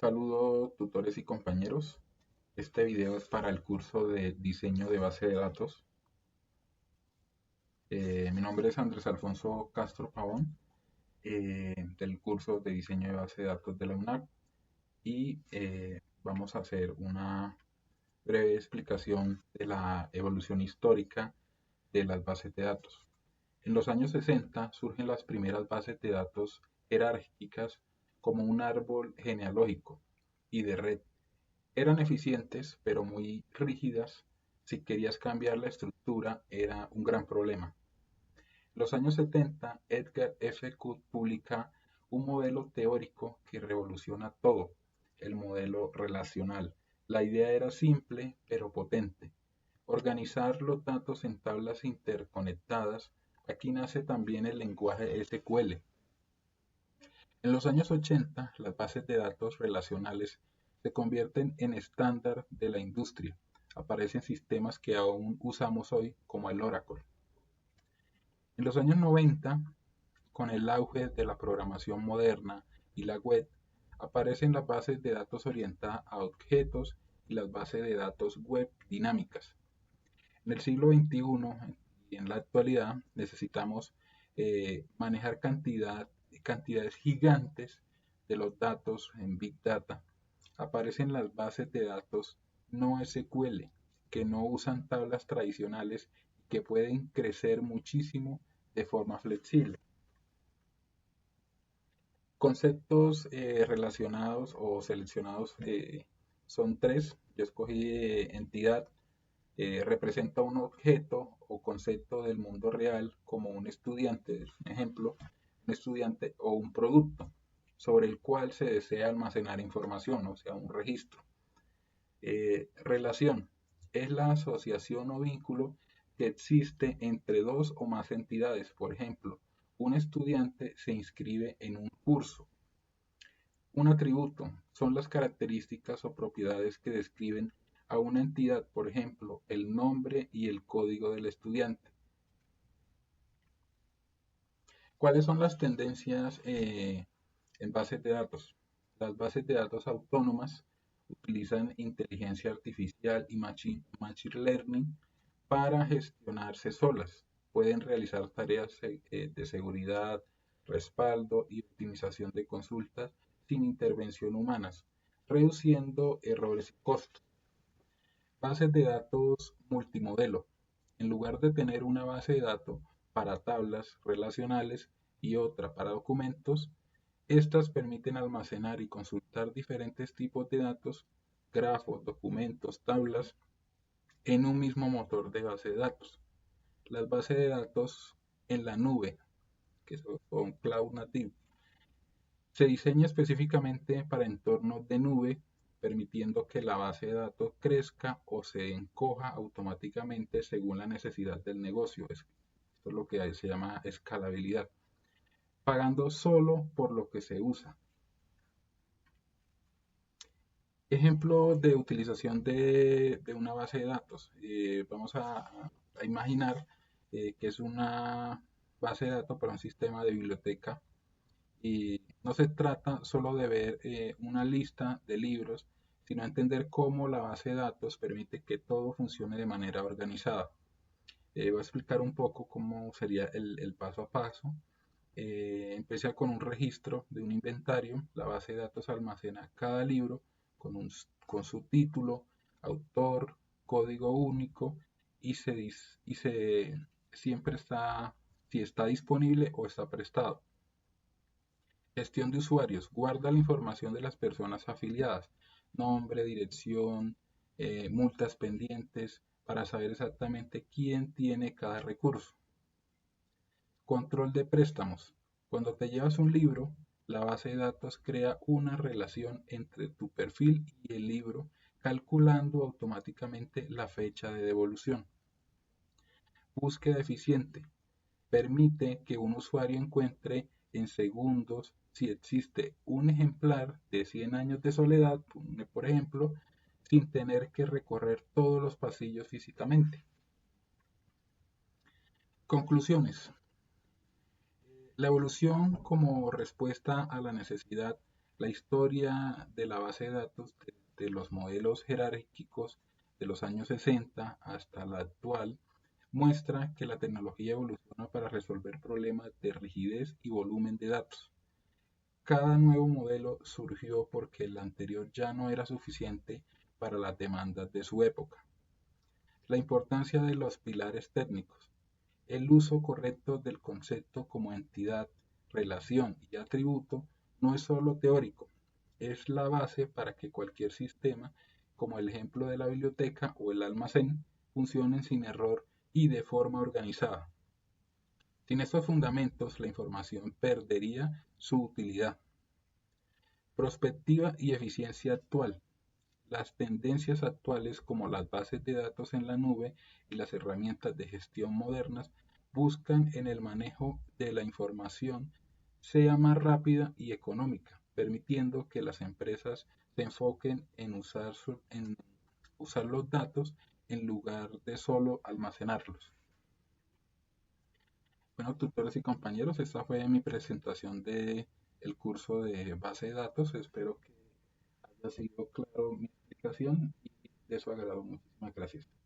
Saludos tutores y compañeros. Este video es para el curso de diseño de base de datos. Mi nombre es Andrés Alfonso Castro Pavón, del curso de diseño de base de datos de la UNAC, y vamos a hacer una breve explicación de la evolución histórica de las bases de datos. En los años 60 surgen las primeras bases de datos jerárquicas como un árbol genealógico y de red. Eran eficientes, pero muy rígidas. Si querías cambiar la estructura, era un gran problema. En los años 70, Edgar F. Cook publica un modelo teórico que revoluciona todo, el modelo relacional. La idea era simple, pero potente. Organizar los datos en tablas interconectadas. Aquí nace también el lenguaje SQL. En los años 80, las bases de datos relacionales se convierten en estándar de la industria. Aparecen sistemas que aún usamos hoy, como el Oracle. En los años 90, con el auge de la programación moderna y la web, aparecen las bases de datos orientadas a objetos y las bases de datos web dinámicas. En el siglo XXI y en la actualidad necesitamos manejar cantidades gigantes de los datos en Big Data. Aparecen las bases de datos no SQL, que no usan tablas tradicionales y que pueden crecer muchísimo de forma flexible. Conceptos relacionados o seleccionados son tres. Yo escogí entidad. Representa un objeto o concepto del mundo real como un estudiante, es un ejemplo, un estudiante o un producto sobre el cual se desea almacenar información, o sea, un registro. Relación es la asociación o vínculo que existe entre dos o más entidades. Por ejemplo, un estudiante se inscribe en un curso. Un atributo son las características o propiedades que describen a una entidad, por ejemplo, el nombre y el código del estudiante. ¿Cuáles son las tendencias en bases de datos? Las bases de datos autónomas utilizan inteligencia artificial y machine learning para gestionarse solas. Pueden realizar tareas de seguridad, respaldo y optimización de consultas sin intervención humanas, reduciendo errores y costos. Bases de datos multimodelo. En lugar de tener una base de datos para tablas relacionales y otra para documentos, estas permiten almacenar y consultar diferentes tipos de datos, grafos, documentos, tablas, en un mismo motor de base de datos. Las bases de datos en la nube, que son cloud native, se diseña específicamente para entornos de nube, permitiendo que la base de datos crezca o se encoja automáticamente según la necesidad del negocio. Esto es lo que se llama escalabilidad, pagando solo por lo que se usa. Ejemplo de utilización de una base de datos. Vamos a imaginar que es una base de datos para un sistema de biblioteca. Y no se trata solo de ver una lista de libros, sino entender cómo la base de datos permite que todo funcione de manera organizada. Voy a explicar un poco cómo sería el paso a paso. Empieza con un registro de un inventario. La base de datos almacena cada libro con su título, autor, código único y siempre está, si está disponible o está prestado. Gestión de usuarios. Guarda la información de las personas afiliadas. Nombre, dirección, multas pendientes, para saber exactamente quién tiene cada recurso. Control de préstamos. Cuando te llevas un libro, la base de datos crea una relación entre tu perfil y el libro, calculando automáticamente la fecha de devolución. Búsqueda eficiente. Permite que un usuario encuentre en segundos si existe un ejemplar de 100 años de soledad, por ejemplo, sin tener que recorrer todos los pasillos físicamente. Conclusiones. La evolución como respuesta a la necesidad La historia de la base de datos, de los modelos jerárquicos de los años 60 hasta la actual, muestra que la tecnología evoluciona para resolver problemas de rigidez y volumen de datos. Cada nuevo modelo surgió porque el anterior ya no era suficiente para las demandas de su época. La importancia de los pilares técnicos. El uso correcto del concepto como entidad, relación y atributo no es solo teórico, es la base para que cualquier sistema, como el ejemplo de la biblioteca o el almacén, funcionen sin error y de forma organizada. Sin estos fundamentos, la información perdería su utilidad. Prospectiva y eficiencia actual. Las tendencias actuales como las bases de datos en la nube y las herramientas de gestión modernas buscan en el manejo de la información sea más rápida y económica, permitiendo que las empresas se enfoquen en usar los datos en lugar de solo almacenarlos. Bueno, tutores y compañeros, esta fue mi presentación de el curso de base de datos. Espero que haya sido claro mi explicación y de su agrado. Muchísimas gracias.